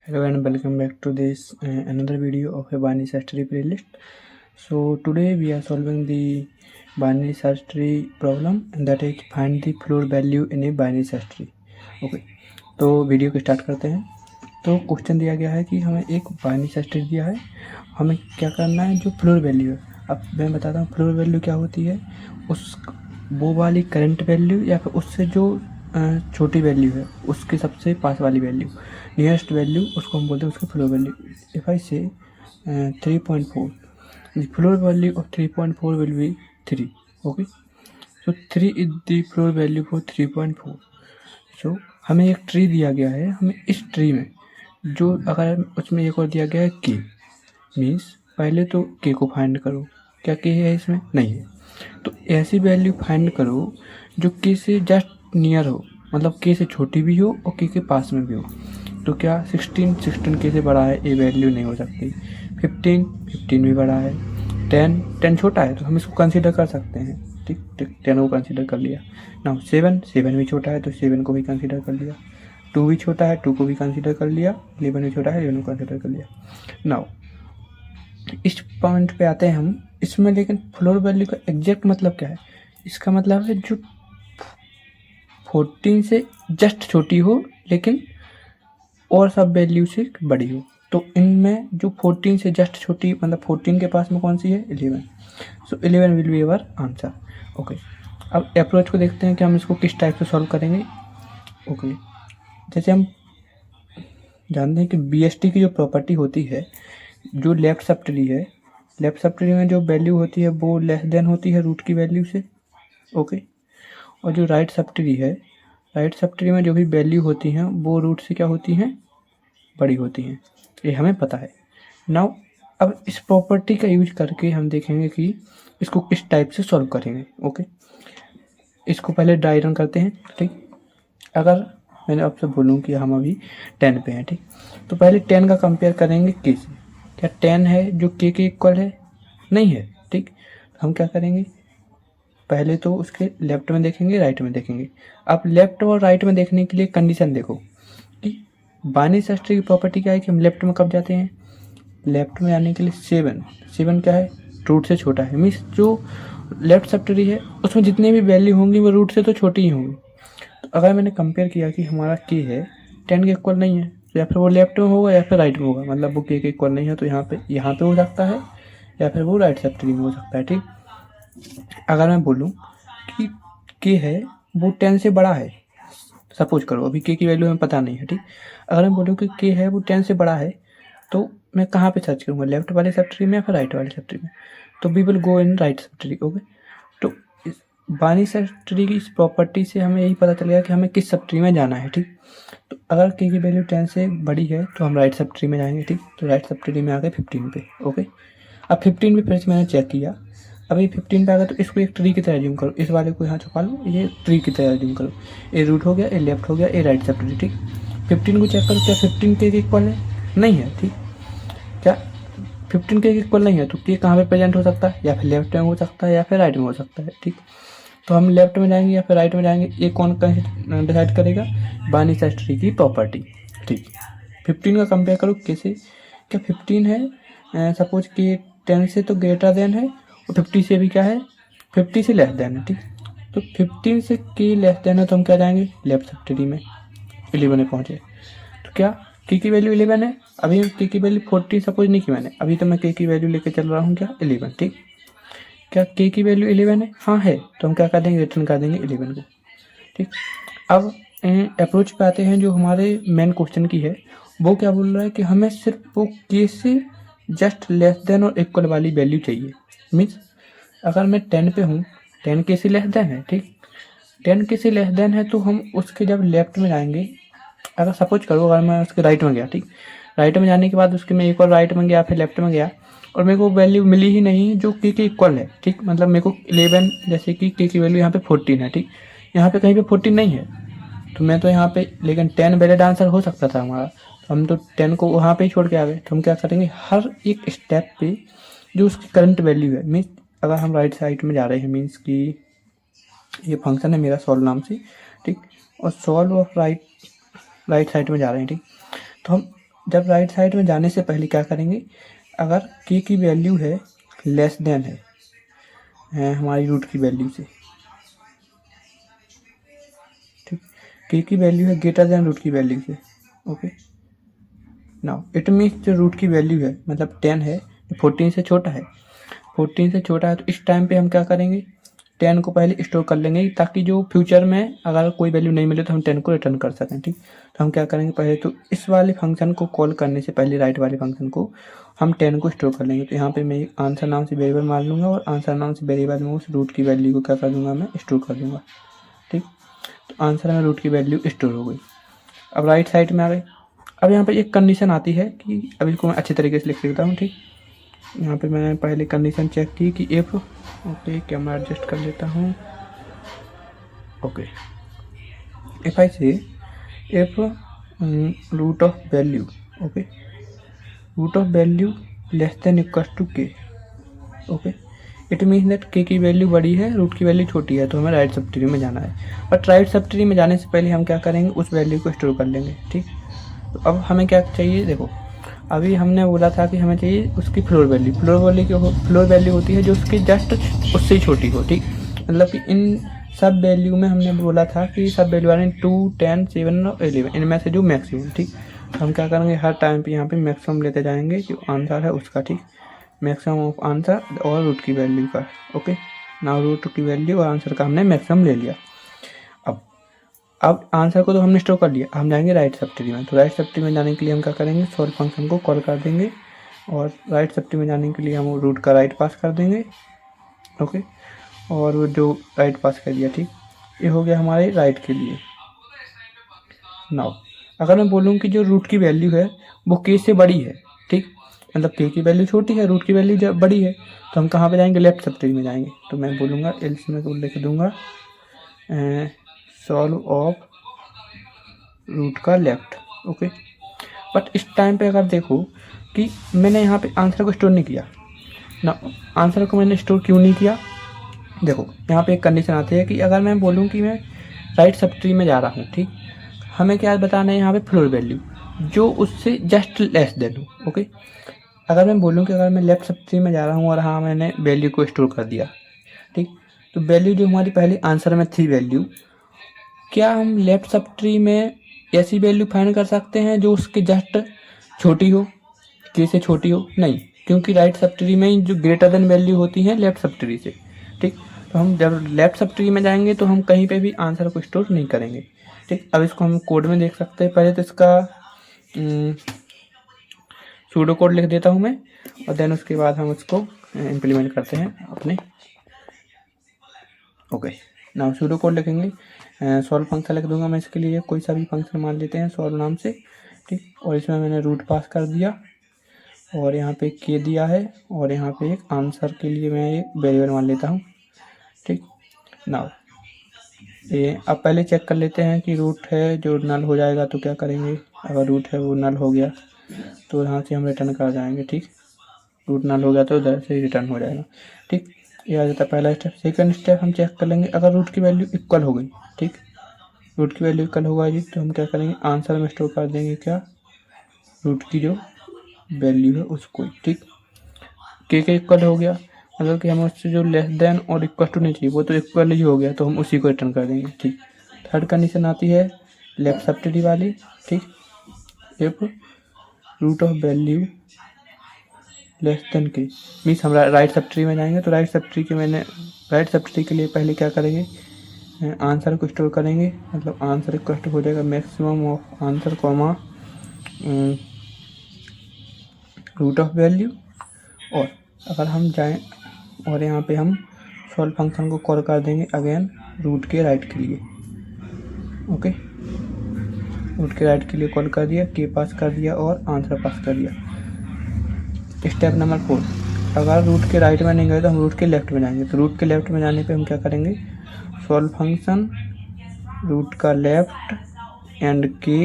Hello and welcome back to this another video of a binary search tree playlist. So today we are solving the binary search tree problem, and that is find the floor value in a binary search tree. Okay, तो video को start करते हैं। तो question दिया गया है कि हमें एक बाइनरी सर्च ट्री दिया है, हमें क्या करना है, जो फ्लोर वैल्यू है। अब मैं बताता हूँ फ्लोर वैल्यू क्या होती है। उस वो वाली करंट वैल्यू या फिर उससे जो छोटी वैल्यू है उसके सबसे पास वाली वैल्यू, नियरेस्ट वैल्यू, उसको हम बोलते हैं उसकी फ्लोर वैल्यू। इफ़ आई से 3.4, the floor value of 3.4 will be 3. Okay, so 3 is the floor value for 3.4. सो हमें एक ट्री दिया गया है, हमें इस ट्री में जो अगर उसमें एक और दिया गया है के, मीन्स पहले तो के को फाइंड करो। क्या के है इसमें? नहीं है। तो ऐसी वैल्यू फाइंड करो जो के से जस्ट नियर हो, मतलब के से छोटी भी हो और के पास में भी हो। तो क्या 16 के से बड़ा है, ये वैल्यू नहीं हो सकती। 15 भी बड़ा है। 10 छोटा है तो हम इसको कंसीडर कर सकते हैं। ठीक, 10 को कंसीडर कर लिया। नाउ 7 भी छोटा है तो 7 को भी कंसीडर कर लिया। 2 भी छोटा है, 2 को भी कंसीडर कर लिया। 11 भी छोटा है, 11 को कंसीडर कर लिया। नाउ इस पॉइंट पे आते हैं हम इसमें, लेकिन फ्लोर वैल्यू का एग्जैक्ट मतलब क्या है? इसका मतलब है जो 14 से जस्ट छोटी हो लेकिन और सब वैल्यू से बड़ी हो। तो इनमें जो 14 से जस्ट छोटी, मतलब 14 के पास में कौन सी है? 11। सो 11 will be our answer. Okay, अब अप्रोच को देखते हैं कि हम इसको किस टाइप से सॉल्व करेंगे। ओके, जैसे हम जानते हैं कि BST की जो प्रॉपर्टी होती है, जो लेफ्ट सब ट्री है, लेफ्ट सब ट्री में जो वैल्यू होती है वो लेस देन होती है रूट की वैल्यू से। ओके, और जो राइट सब ट्री है, राइट सब ट्री में जो भी वैल्यू होती हैं वो रूट से क्या होती हैं? बड़ी होती हैं। ये हमें पता है। नाउ अब इस प्रॉपर्टी का यूज करके हम देखेंगे कि इसको किस टाइप से सॉल्व करेंगे। ओके, इसको पहले ड्राई रन करते हैं। ठीक, अगर मैंने आपसे बोलूँ कि हम अभी 10 पे हैं, ठीक, तो पहले 10 का कंपेयर करेंगे के से। क्या 10 है जो के इक्वल है? नहीं है। ठीक, हम क्या करेंगे, पहले तो उसके लेफ्ट में देखेंगे, राइट में देखेंगे। अब लेफ्ट और राइट में देखने के लिए कंडीशन देखो कि बाइनरी सर्च ट्री की प्रॉपर्टी क्या है कि हम लेफ्ट में कब जाते हैं? लेफ्ट में आने के लिए 7 क्या है? रूट से छोटा है। मीन्स जो लेफ्ट सब ट्री है उसमें जितनी भी वैल्यू होंगी वो रूट से तो छोटी ही होंगी। तो अगर मैंने कंपेयर किया कि हमारा के है 10 के इक्वल नहीं है, तो या फिर वो लेफ्ट में होगा या फिर राइट में होगा। मतलब वो के इक्वल नहीं है तो यहाँ पे हो सकता है, या फिर वो राइट सब ट्री में हो सकता है। ठीक, अगर मैं बोलूँ कि के है वो 10 से बड़ा है, सपोज करो, अभी के की वैल्यू हमें पता नहीं है। ठीक, अगर मैं बोलूँ कि के है वो 10 से बड़ा है, तो मैं कहाँ पे सर्च करूँगा? लेफ्ट वाले सब ट्री में या फिर राइट वाले सब ट्री में? तो we will go in right sub tree. Okay, तो इस बाइनरी सर्च ट्री की इस प्रॉपर्टी से हमें यही पता चलेगा कि हमें किस सब ट्री में जाना है। ठीक, तो अगर के की वैल्यू 10 से बड़ी है तो हम राइट सब ट्री में जाएंगे। ठीक, तो राइट सब ट्री में आ गए 15 पे। ओके, अब 15 पे फिर से मैंने चेक किया, अभी 15 पे आ गया तो इसको एक ट्री की तरह एज्यूम करो। इस वाले को यहाँ छुपा लो, ये ट्री की तरह एज्यूम करो। ए रूट हो गया, ए लेफ्ट हो गया, ए राइट सब ट्री। ठीक, 15 को चेक करो, क्या 15 के इक्वल है? नहीं है। ठीक, क्या 15 के इक्वल नहीं है तो के कहाँ पे प्रेजेंट हो सकता है? या फिर लेफ्ट में हो सकता है या फिर राइट में हो सकता है। ठीक, तो हम लेफ्ट में जाएंगे या फिर राइट में जाएंगे, ये कौन डिसाइड करेगा? बाइनरी सर्च ट्री की प्रॉपर्टी। ठीक, 15 का कंपेयर करो के से। क्या 15 है, सपोज कि 10 से तो ग्रेटर देन है और 50 से भी क्या है? 50 से लेस देन है। ठीक, तो 15 से के लेस देन है तो हम क्या जाएंगे? लेफ्ट सब ट्री में। 11 में पहुँचे तो क्या के की वैल्यू 11 है। अभी के की वैल्यू 40 सपोज नहीं की मैंने, अभी तो मैं के की वैल्यू लेके चल रहा हूँ क्या? 11। ठीक, क्या के की वैल्यू 11 है? हाँ है। तो हम क्या कर देंगे? रिटर्न कर देंगे 11 को। ठीक, अब अप्रोच पे आते हैं जो हमारे मेन क्वेश्चन की है। वो क्या बोल रहा है कि हमें सिर्फ वो के से जस्ट लेस देन और इक्वल वाली वैल्यू चाहिए। मीन्स अगर मैं 10 पे हूँ, 10 के से लेस देन है। ठीक, 10 के से लेस देन है तो हम उसके जब लेफ्ट में जाएंगे, अगर सपोज करो अगर मैं उसके राइट में गया, ठीक, राइट में जाने के बाद उसके मैं एक और राइट में गया, फिर लेफ्ट में गया और मेरे को वैल्यू मिली ही नहीं जो के इक्वल है। ठीक, मतलब मेरे को 11, जैसे कि के की वैल्यू यहाँ पे 14 है। ठीक, यहाँ पे कहीं पे 14 नहीं है तो मैं तो यहाँ पे, लेकिन 10 वैलिड आंसर हो सकता था हमारा, तो हम तो 10 को वहाँ पे ही छोड़ के आ गए। तो हम क्या करेंगे, हर एक स्टेप पे जो उसकी करंट वैल्यू है, मीन्स अगर हम राइट साइड में जा रहे हैं, मीन्स कि ये फंक्शन है मेरा सॉल्व नाम से। ठीक, और सॉल्व ऑफ राइट साइड में जा रहे हैं। ठीक, तो हम जब राइट साइड में जाने से पहले क्या करेंगे, अगर k की वैल्यू है लेस देन है हमारी रूट की वैल्यू से, ठीक, k की वैल्यू है ग्रेटर देन रूट की वैल्यू से, ओके। नाउ इट मीन्स जो रूट की वैल्यू है मतलब 10 है, 14 से छोटा है, 14 से छोटा है, तो इस टाइम पे हम क्या करेंगे, 10 को पहले स्टोर कर लेंगे ताकि जो फ्यूचर में अगर कोई वैल्यू नहीं मिले तो हम 10 को रिटर्न कर सकें, ठीक। तो हम क्या करेंगे, पहले तो इस वाले फंक्शन को कॉल करने से पहले राइट वाले फंक्शन को हम 10 को स्टोर कर लेंगे। तो यहाँ पे मैं एक आंसर नाम से वेरिएबल मान लूँगा और आंसर नाम से वेरिएबल में उस रूट की वैल्यू को क्या कर दूँगा, मैं स्टोर कर दूँगा, ठीक। तो आंसर में रूट की वैल्यू स्टोर हो गई। अब राइट साइड में आ गए। अब यहाँ पे एक कंडीशन आती है कि अभी इसको मैं अच्छे तरीके से लिख देता हूँ, ठीक। यहाँ पे मैंने पहले कंडीशन चेक की कि इफ़, ओके, कैमरा एडजस्ट कर लेता हूँ, okay, if I say if root of value, okay, root of value less than equal to K, okay, it means that K की वैल्यू बड़ी है, रूट की वैल्यू छोटी है, तो हमें राइट सब ट्री में जाना है। बट राइट सब ट्री में जाने से पहले हम क्या करेंगे, उस वैल्यू को स्टोर कर लेंगे, ठीक। तो अब हमें क्या चाहिए, देखो अभी हमने बोला था कि हमें चाहिए उसकी फ्लोर वैल्यू, फ्लोर वैल्यू होती है जो उसकी जस्ट उससे ही छोटी हो, ठीक। मतलब कि इन सब वैल्यू में हमने बोला था कि सब वैल्यू आ रही 2, 10, 7 और 11, इनमें से जो मैक्सिमम, ठीक। तो हम क्या करेंगे, हर टाइम पे यहाँ पे मैक्सिमम लेते जाएंगे जो आंसर है उसका, ठीक, मैक्सिमम ऑफ आंसर और रूट की वैल्यू का, ओके। नाउ रूट की वैल्यू और आंसर का हमने मैक्सिमम ले लिया। अब आंसर को तो हमने स्टोर कर लिया, हम जाएंगे राइट सब ट्री में। तो राइट सब ट्री में जाने के लिए हम क्या करेंगे, सॉल्व फंक्शन को कॉल कर देंगे और राइट सब ट्री में जाने के लिए हम रूट का राइट पास कर देंगे, ओके। और वो जो राइट पास कर दिया, ठीक, ये हो गया हमारे राइट के लिए। नाउ अगर मैं बोलूँ कि जो रूट की वैल्यू है वो के से बड़ी है, ठीक, मतलब के की वैल्यू छोटी है, रूट की वैल्यू जब बड़ी है, तो हम कहाँ पे जाएंगे, लेफ्ट सब ट्री में जाएंगे। तो मैं बोलूँगा एल्स में को लिख दूँगा सॉल्व ऑफ रूट का लेफ्ट, ओके। बट इस टाइम पे अगर देखो कि मैंने यहाँ पे आंसर को स्टोर नहीं किया ना, आंसर को मैंने स्टोर क्यों नहीं किया, देखो यहाँ पे एक कंडीशन आती है कि अगर मैं बोलूँ कि मैं राइट सब ट्री में जा रहा हूँ, ठीक, हमें क्या बताना है यहाँ पे, फ्लोर वैल्यू जो उससे जस्ट लेस देन हो, ओके। अगर मैं बोलूँ कि अगर मैं लेफ्ट सब ट्री में जा रहा हूँ और हाँ मैंने वैल्यू को स्टोर कर दिया, ठीक, तो वैल्यू जो हमारी पहले आंसर में थी वैल्यू, क्या हम लेफ्ट सब ट्री में ऐसी वैल्यू फाइंड कर सकते हैं जो उसके जस्ट छोटी हो, के से छोटी हो, नहीं, क्योंकि राइट सब ट्री में जो ग्रेटर देन वैल्यू होती है लेफ्ट सब ट्री से, ठीक। तो हम जब लेफ्ट सब ट्री में जाएंगे तो हम कहीं पे भी आंसर को स्टोर नहीं करेंगे, ठीक। अब इसको हम कोड में देख सकते हैं। पहले तो इसका सूडो कोड लिख देता हूँ मैं और देन उसके बाद हम उसको इम्प्लीमेंट करते हैं अपने, ओके। नाउ सूडो कोड लिखेंगे, सॉल्व फंक्शन लिख दूंगा मैं इसके लिए, कोई सा भी फंक्शन मान लेते हैं सॉल्व नाम से, ठीक। और इसमें मैंने रूट पास कर दिया और यहाँ पे के दिया है और यहाँ पे एक आंसर के लिए मैं एक वेरिएबल मान लेता हूँ, ठीक। नाउ ये अब पहले चेक कर लेते हैं कि रूट है जो नल हो जाएगा तो क्या करेंगे, अगर रूट है वो नल हो गया तो यहाँ से हम रिटर्न कर जाएंगे, ठीक। रूट नल हो गया तो उधर से रिटर्न हो जाएगा, ठीक। ये आ जाता है पहला स्टेप। सेकंड स्टेप हम चेक कर लेंगे, अगर रूट की वैल्यू इक्वल हो गई, ठीक, रूट की वैल्यू इक्वल होगा जी, तो हम क्या करेंगे, आंसर में स्टोर कर देंगे क्या, रूट की जो वैल्यू है उसको, ठीक। के इक्वल हो गया मतलब कि हमें उससे जो लेस देन और इक्वल टू नहीं चाहिए, वो तो इक्वल ही हो गया, तो हम उसी को रिटर्न कर देंगे, ठीक। थर्ड कंडीशन आती है लेफ्ट सब ट्री वाली, ठीक, if root of value less than K, means हम राइट सब ट्री में जाएंगे। तो राइट सब ट्री के लिए पहले क्या करेंगे, आंसर को स्टोर करेंगे, मतलब आंसर इक्वल टू हो जाएगा maximum of answer comma root of value. और अगर हम जाएं और यहाँ पे हम सॉल्व फंक्शन को कॉल कर देंगे अगेन रूट के राइट के लिए, ओके। रूट के राइट के लिए कॉल कर दिया, के पास कर दिया और आंसर पास कर दिया। स्टेप नंबर 4, अगर रूट के राइट में नहीं गए तो हम रूट के लेफ्ट में जाएंगे। तो रूट के लेफ्ट में जाने पे हम क्या करेंगे, सॉल्व फंक्शन रूट का लेफ्ट एंड के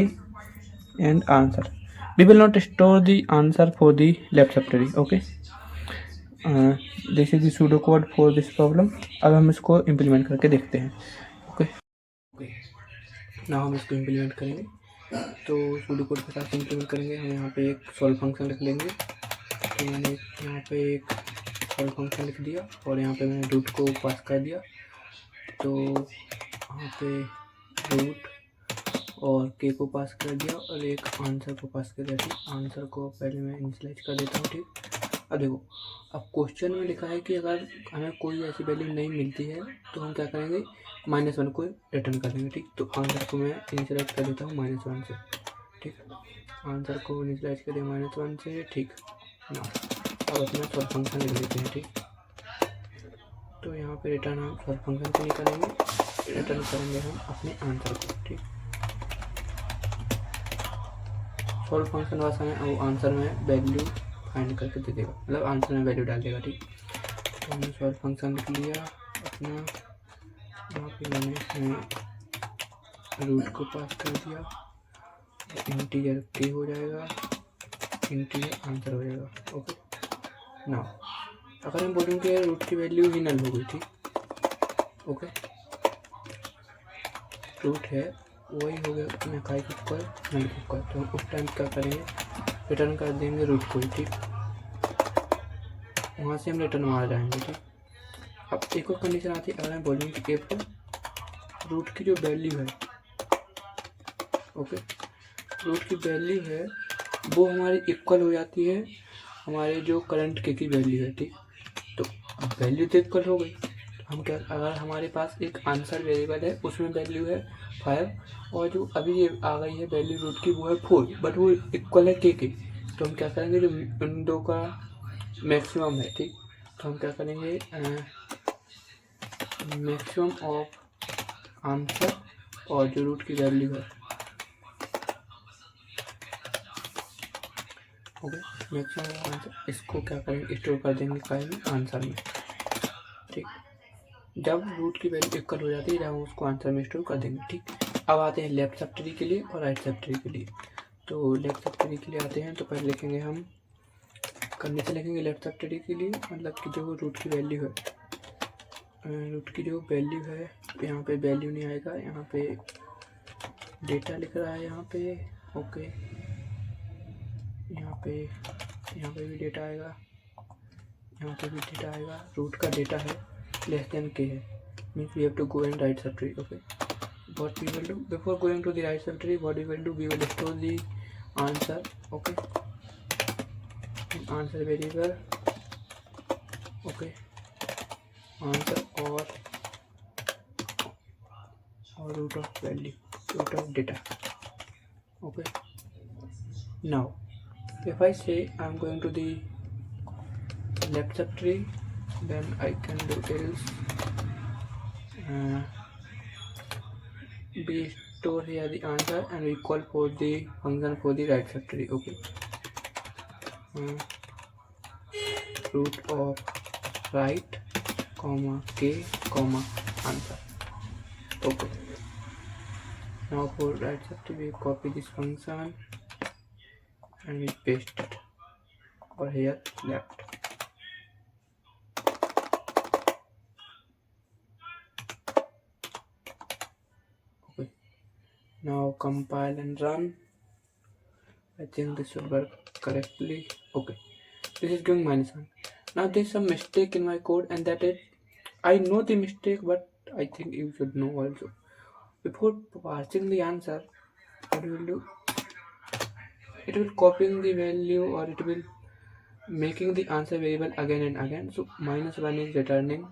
end answer, we will not store the answer for the left sub tree, okay. This is the pseudo code for this problem. अब हम इसको इम्प्लीमेंट करके देखते हैं, ओके। नाउ हम इसको इम्प्लीमेंट करेंगे। तो सूडो कोड के साथ इंप्लीमेंट करेंगे हम यहाँ पे एक सॉल्व फंक्शन लिख लेंगे। तो मैंने यहाँ पे एक सॉल्व फंक्शन लिख दिया और यहाँ पे मैंने रूट को पास कर दिया। तो यहाँ पे रूट और के को पास कर दिया और एक आंसर को पास कर दिया। ठीक, आंसर को पहले मैं इनिशियलाइज कर देता हूँ। ठीक, अब देखो, अब क्वेश्चन में लिखा है कि अगर हमें कोई ऐसी वैल्यू नहीं मिलती है तो हम क्या करेंगे, -1 को रिटर्न कर देंगे। ठीक, तो आंसर को मैं इनिशियलाइज कर देता हूँ -1 से। ठीक, आंसर को इनिशियलाइज कर दिया -1 से। ठीक ना, अब अपना सॉल्व फंक्शन लिख लेते हैं। ठीक, तो यहाँ पे रिटर्न हम सॉल्व फंक्शन को नहीं करेंगे, रिटर्न करेंगे हम अपने आंसर को। ठीक, सॉल्व फंक्शन वास हमें वो आंसर में वैल्यू फाइंड करके दे देगा, मतलब आंसर में वैल्यू डाल देगा। ठीक, तो हमने सॉल्व फंक्शन लिख लिया अपना। यहाँ पे मैंने रूट को पास कर दिया, इंटीजर के हो जाएगा, इंटीजर आंसर हो जाएगा। ओके ना, अगर हम बोलेंगे रूट की वैल्यू ही नल हो गई। ठीक, ओके, रूट है वही हो गया अपने काय का स्क्वायर नल का स्क्वायर। तो हम उस टाइम क्या करेंगे, रिटर्न कर देंगे रूट को ही। ठीक, वहाँ से हम रिटर्न मार जाएंगे। ठीक, अब एक और कंडीशन आती है, अगर हम बोलेंगे कि एफ रूट की जो वैल्यू है, ओके, रूट की वैल्यू है वो हमारी इक्वल हो जाती है हमारे जो करंट के की वैल्यू है। ठीक, तो वैल्यू तो इक्वल हो गई, हम क्या, अगर हमारे पास एक आंसर वेरिएबल है उसमें वैल्यू है 5 और जो अभी ये आ गई है वैल्यू रूट की वो है 4, बट वो इक्वल है के, तो हम क्या करेंगे, जो उन दो का मैक्सिमम है। ठीक, तो हम क्या करेंगे, मैक्सिमम ऑफ आंसर और जो रूट की वैल्यू है, ओके, मैक्सिमम ऑफ आंसर, इसको क्या करेंगे, स्टोर कर देंगे काय में, आंसर में। ठीक, जब रूट की वैल्यू इक्वल हो जाती है जब हम उसको आंसर में स्टोर कर देंगे। ठीक, अब आते हैं लेफ्ट सब ट्री के लिए और राइट सब ट्री के लिए। तो लेफ्ट सब ट्री के लिए आते हैं तो पहले लिखेंगे हम, कंडीशन लिखेंगे लेफ्ट सब ट्री के लिए, मतलब कि जो रूट की वैल्यू है, रूट की जो वैल्यू है, यहाँ पे वैल्यू नहीं आएगा, यहाँ पे डेटा लिख रहा है यहाँ पे। ओके, यहाँ पे भी डेटा आएगा, यहाँ पे भी डेटा आएगा, रूट का डेटा है लेस देन के है, means we have to go and right sub tree. Okay, what we will do before going to the right sub tree, what we will do, we will store the answer, okay, in answer variable, okay, answer or root of value, root of data. Okay, now if I say I'm going to the left sub tree, then I can do else we store here the answer and we call for the function for the right sub tree. Okay, root of right comma k comma answer. Okay, now for right sub tree we copy this function and we paste it over here left. Now compile and run. I think this should work correctly. Okay, this is giving -1. Now there is some mistake in my code, and that is, I know the mistake, but I think you should know also. Before parsing the answer, what you will do, it will copying the value or it will making the answer variable again and again. So -1 is returning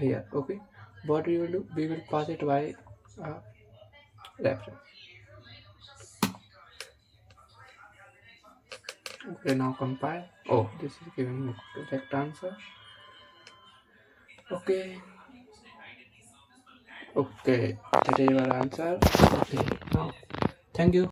here. Okay, what we will do, we will pass it by reference. Okay, now compile. Oh, this is giving me correct answer. Okay, that is our answer. Okay, now thank you.